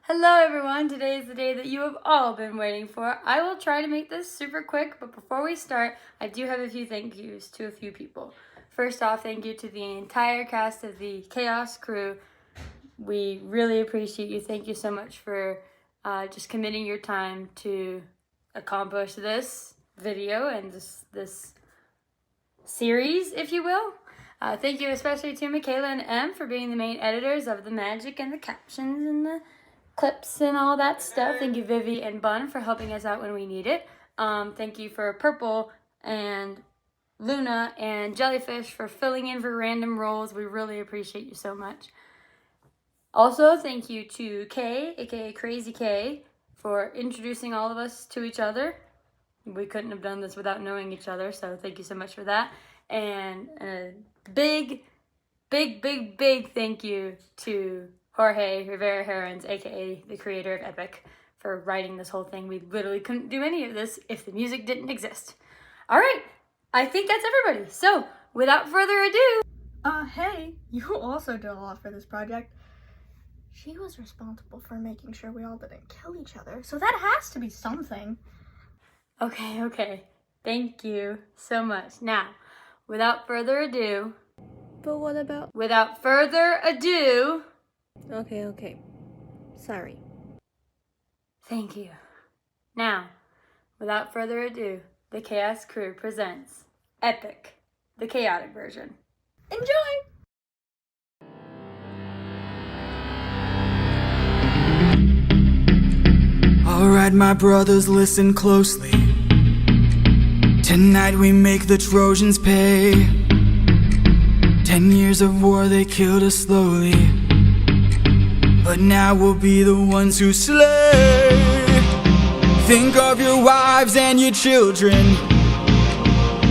Hello everyone, today is the day that you have all been waiting for. I will try to make this super quick, but before we start, I do have a few thank yous to a few people. First off, thank you to the entire cast of the Chaos crew. We really appreciate you. Thank you so much for just committing your time to accomplish this video and this series, if you will. Thank you especially to Michaela and Em for being the main editors of the magic and the captions and the clips and all that stuff. Thank you Vivi and Bun for helping us out when we need it. Thank you for Purple and Luna and Jellyfish for filling in for random roles. We really appreciate you so much. Also, thank you to Kay, aka Crazy Kay, for introducing all of us to each other. We couldn't have done this without knowing each other, so thank you so much for that. And a big thank you to Jorge Rivera Herons, aka the creator of Epic, for writing this whole thing. We literally couldn't do any of this if the music didn't exist. All right, I think that's everybody. So, without further ado... Hey, you also did a lot for this project. She was responsible for making sure we all didn't kill each other, so that has to be something. Okay. Thank you so much. Now, without further ado... But what about... Without further ado... Okay. Sorry. Thank you. Now, without further ado, the Chaos crew presents Epic, the chaotic version. Enjoy! Alright, my brothers, listen closely. Tonight we make the Trojans pay. 10 years of war, they killed us slowly, but now we'll be the ones who slay. Think of your wives and your children.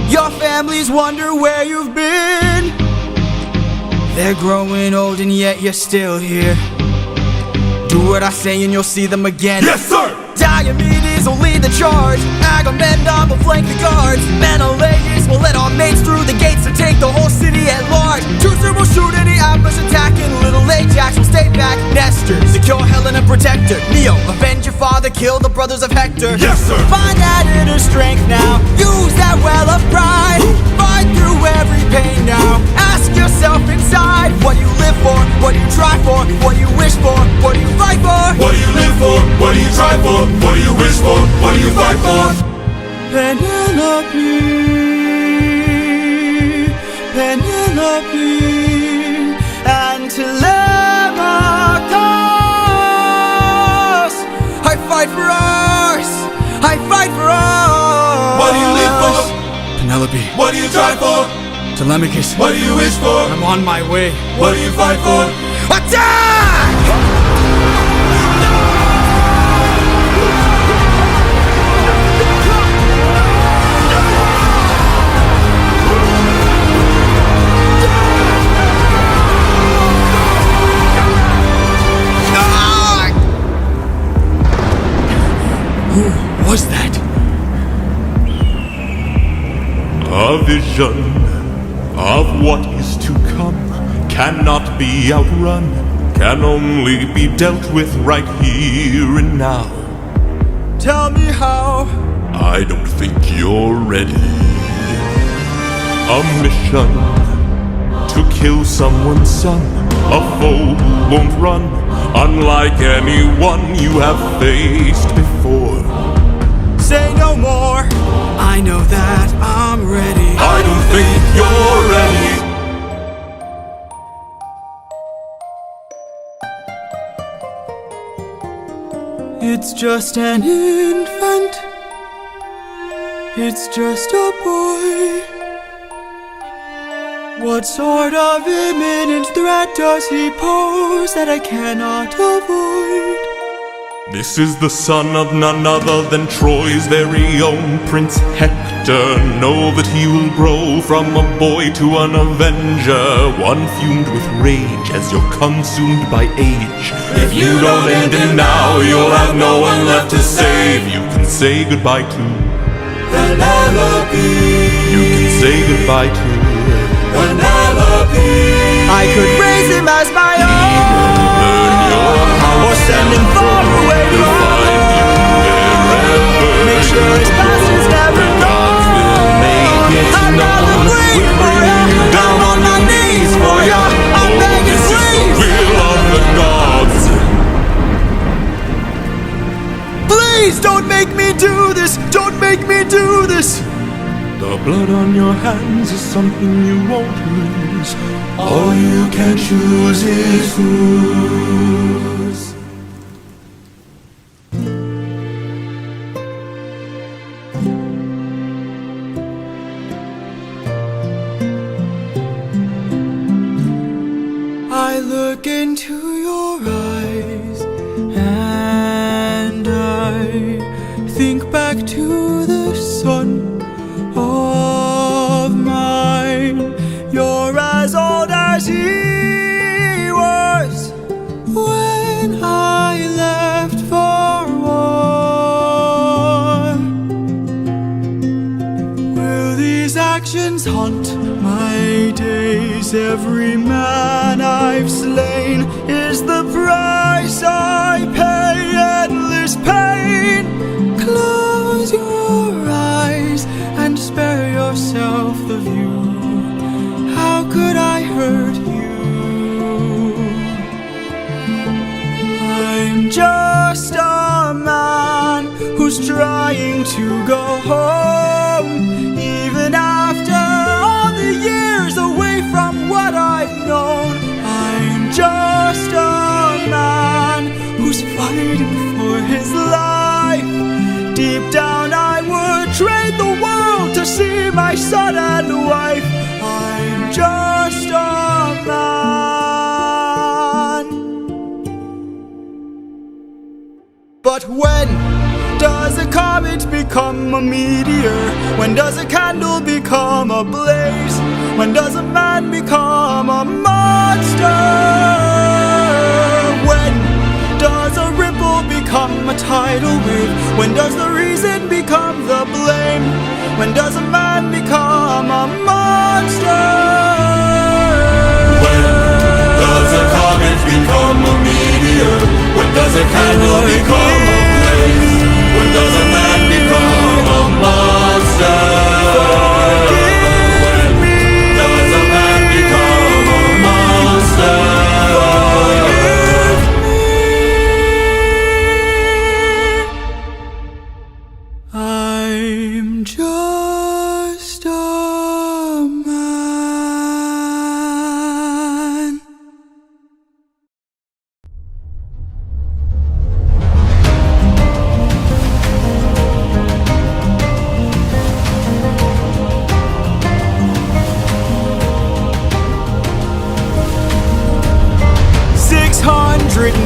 Your families wonder where you've been. They're growing old and yet you're still here. Do what I say and you'll see them again. Yes, sir! Diomedes will lead the charge. Agamemnon will flank the guards. Menelaus will let our mates through the gates to take the whole city at large. Teucer will shoot any ambush attacking. Little Ajax will stay back. Nestor, secure Helena, protector. Neo, avenge your father, kill the brothers of Hector. Yes, sir! Find that inner strength now. Use that well of pride. Fight through every pain now. Ask yourself inside, what do you live for? What do you try for? What do you wish for? What do you fight for? What do you live for? What do you try for? What do you wish for? What do you fight for? Penelope, and Telemachus. I fight for us. I fight for us. What do you live for? Penelope. What do you try for? Telemachus. What do you wish for? I'm on my way. What do you fight for? Attack! Who was that? A vision of what is to come cannot be outrun, can only be dealt with right here and now. Tell me how. I don't think you're ready. A mission to kill someone's son, a foe who won't run, unlike anyone you have faced before. Say no more. I know that I'm ready. I don't think you're ready. It's just an infant. It's just a boy. What sort of imminent threat does he pose that I cannot avoid? This is the son of none other than Troy's very own Prince Hector. Know that he will grow from a boy to an avenger, one fumed with rage as you're consumed by age. If you don't end it now, you'll have no one left to save. You can say goodbye to Penelope. You can say goodbye to Penelope. I could raise him as my own, or send him far Please don't make me do this. Don't make me do this. The blood on your hands is something you won't lose. All you can choose is whose. I look into your eyes and I think back to the sun of mine. You're as old as he was when I left for war. Will these actions haunt my days? Every man I've slain is the price I pay. Endless pain. Close your eyes and spare yourself the view. How could I hurt you? I'm just a man who's trying to go home. Even after all the years away from what I've known, I'm just a man who's fighting for his life. Deep down I would trade the world to see my son and wife. I'm just a man. But when does a comet become a meteor? When does a candle become a blaze? When does a man become a monster? When does a ripple become a tidal wave? When does the reason become the blame? When does a man become a monster? When does a comet become a meteor? When does a candle become a blaze? When does a man become a monster? When does a man become a monster? I'm just a man.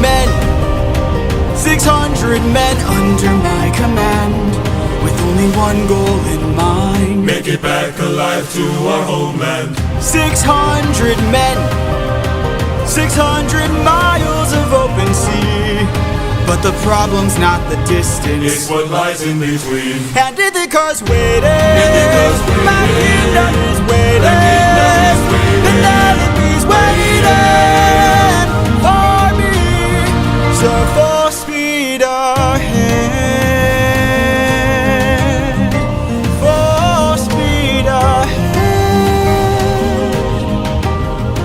Men, 600 men under my command, with only one goal in mind. Make it back alive to our homeland. 600 men, 600 miles of open sea. But the problem's not the distance, It's what lies in between. and Ithaca's waiting. My kingdom is waiting. Penelope's waiting for me. So full speed ahead. Full speed ahead.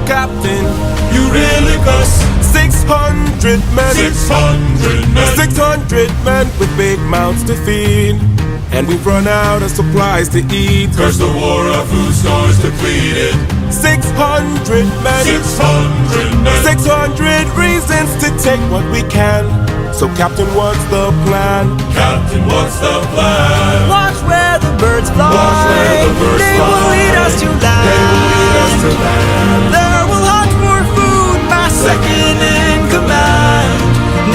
Captain, You really cuss. 600 men, 600 men. 600 men with big mouths to feed, and we've run out of supplies to eat. Curse the war, our food stores depleted. 600 men, 600 men. 600 reasons to take what we can. So Captain, what's the plan? Captain, what's the plan? Watch where the birds fly. Watch where the birds They fly. will lead us to land. They will lead us to land. There will hunt for food, my second in command.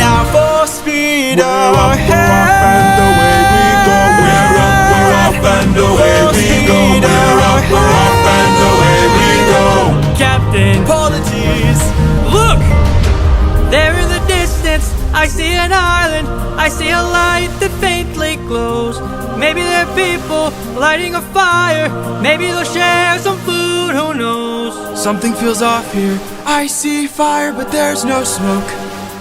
Now full speed We're up, ahead. and away we go. We're up, and away we go. We're up, and away we go. Captain, Polities. look! There in the distance, I see an island. I see a light that faintly glows. Maybe they're people lighting a fire. Maybe they'll share some food, who knows? Something feels off here. I see fire, but there's no smoke.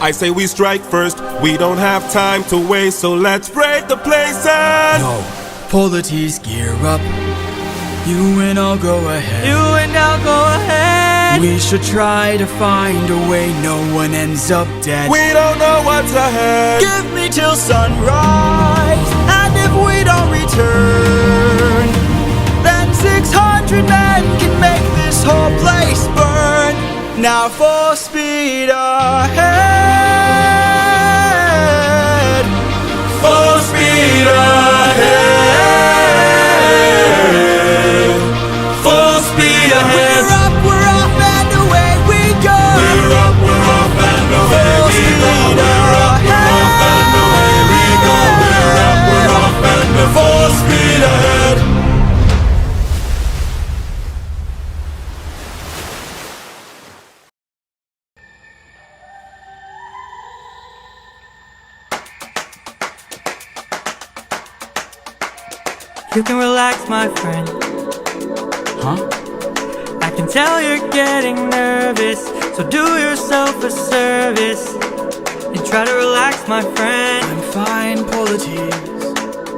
I say we strike first. We don't have time to waste, so let's raid the place and No. Polities, gear up. You and I'll go ahead. You and I'll go ahead. We should try to find a way no one ends up dead. We don't know what's ahead. Give me till sunrise, and if we don't return, then 600 men can make this whole place burn. Now full speed ahead. Full speed ahead. Full speed ahead. We're off and away we go. We're up, we're off and away we go. We're up, we're off and away we go. We're up, we're off and away. Full speed ahead. You can relax, my friend. Huh? I can tell you're getting nervous, so do yourself a service and try to relax, my friend. I'm fine, politics.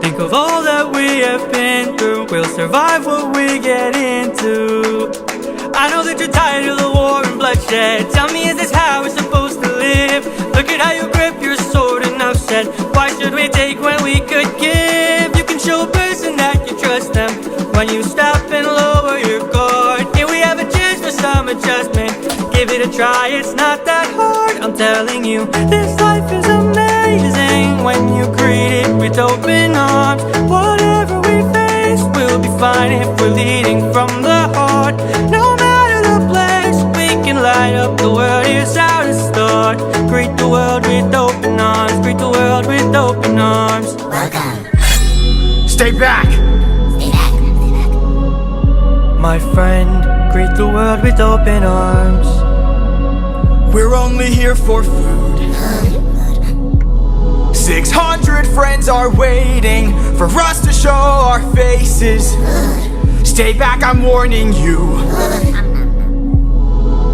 Think of all that we have been through. We'll survive what we get into. I know that you're tired of the war and bloodshed. Tell me, is this how we're supposed to live? Look at how you grip your sword, enough said. Why should we take when we could give? You can show a person that you trust them when you stop and lower your guard. Here we have a chance for some adjustment. Give it a try, it's not that hard. I'm telling you, this life is amazing when you greet it with open arms. Whatever we face, we'll be fine if we're leading from the heart. No matter the place, we can light up the world. Here's how to start. Greet the world with open arms. Greet the world with open arms. Welcome. Stay back. Stay back. Stay back. My friend, greet the world with open arms. We're only here for food. 600 friends are waiting for us to show our faces. Stay back, I'm warning you.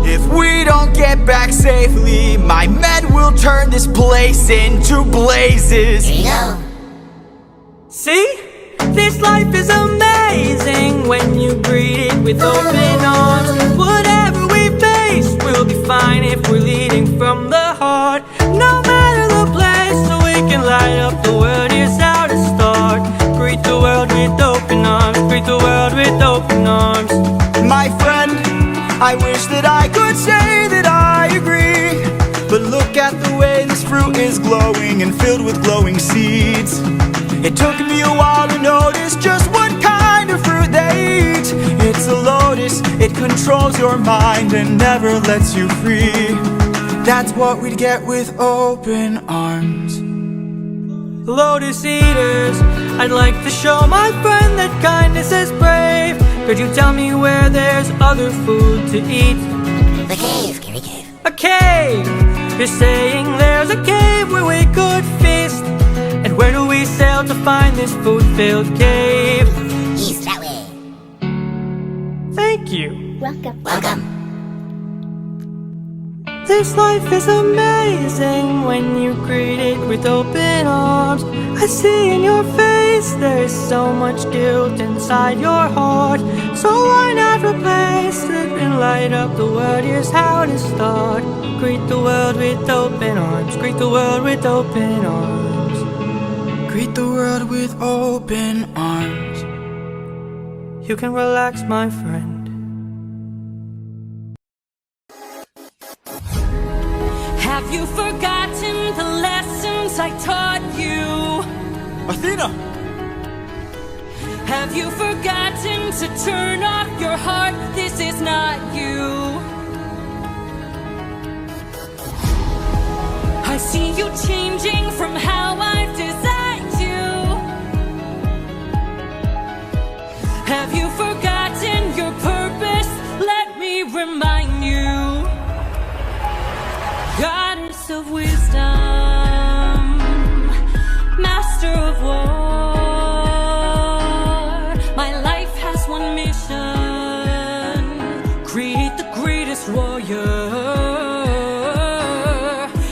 If we don't get back safely, my men will turn this place into blazes. Here you go. See? This life is amazing when you greet it with open arms. Whatever we face, we'll be fine if we're leading from the heart. No matter the place, so we can light up the world. Here's how to start. Greet the world with open arms. Greet the world with open arms. My friend, I wish that I could say that I agree, but look at the way this fruit is glowing and filled with glowing seeds. It took me a while to notice just what kind of fruit they eat. It's a lotus, it controls your mind and never lets you free. That's what we'd get with open arms. Lotus Eaters, I'd like to show my friend that kindness is brave. Could you tell me where there's other food to eat? The cave, Carrie Cave. A cave! You're saying there's a cave where we could feast. And where do we sail to find this food-filled cave? East, that way. Thank you. Welcome. Welcome. This life is amazing when you greet it with open arms. I see in your face there's so much guilt inside your heart. So why not replace it and light up the world? Here's how to start. Greet the world with open arms. Greet the world with open arms. Greet the world with open arms. You can relax, my friend. Have you forgotten the lessons I taught you? Athena! Have you forgotten to turn off your heart? This is not you. I see you changing from how I've designed you. Have you forgotten your purpose? Let me remind you. Goddess of wisdom, master of war. My life has one mission: create the greatest warrior.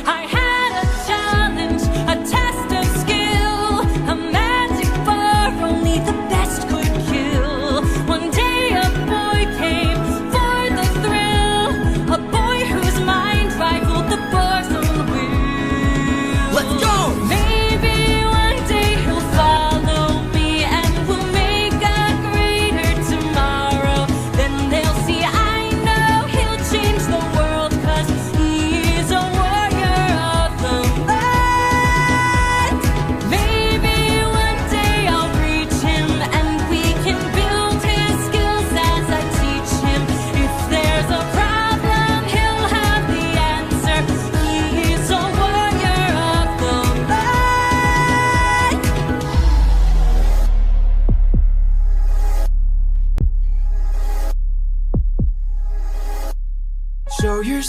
I had a challenge, a test of skill, a magic bar only the best could kill. One day a boy came for the thrill.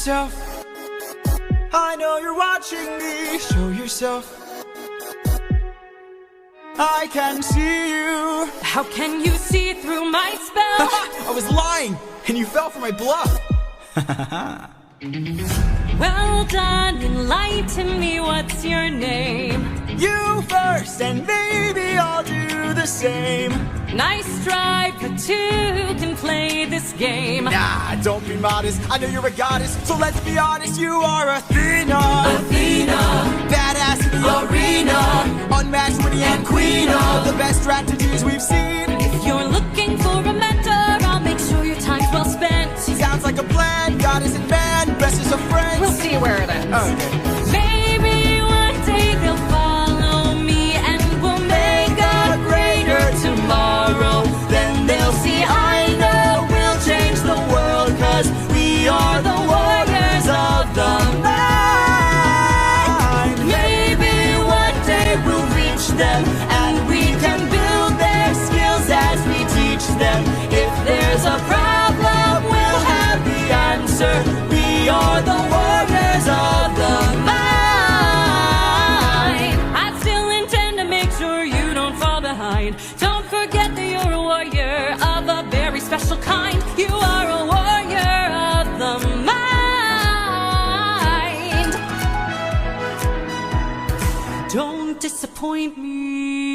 yourself. I know you're watching me. Show yourself. I can see you. How can you see through my spell? I was lying, and you fell for my bluff. Well done, enlighten me, what's your name? You first, and maybe I'll do the same. Nice try, but two can play this game. Nah, don't be modest, I know you're a goddess. So let's be honest, you are Athena. Athena, Badass in the arena. Unmatched, witty, and queen of the best strategies we've seen. if you're looking for a mentor, I'll make sure your time's well spent. Sounds like a plan, goddess and man, best is a friend. We'll see where it ends. Okay. Maybe one day they'll follow me and we'll make a greater tomorrow. Then they'll see I know we'll change the world, 'cause we are the warriors of the mind. Maybe one day we'll reach them and we can build their skills as we teach them. If there's a problem, we'll have the answer. We are the warriors of the mind. I still intend to make sure you don't fall behind. Don't forget that you're a warrior of a very special kind. You are a warrior of the mind. Don't disappoint me.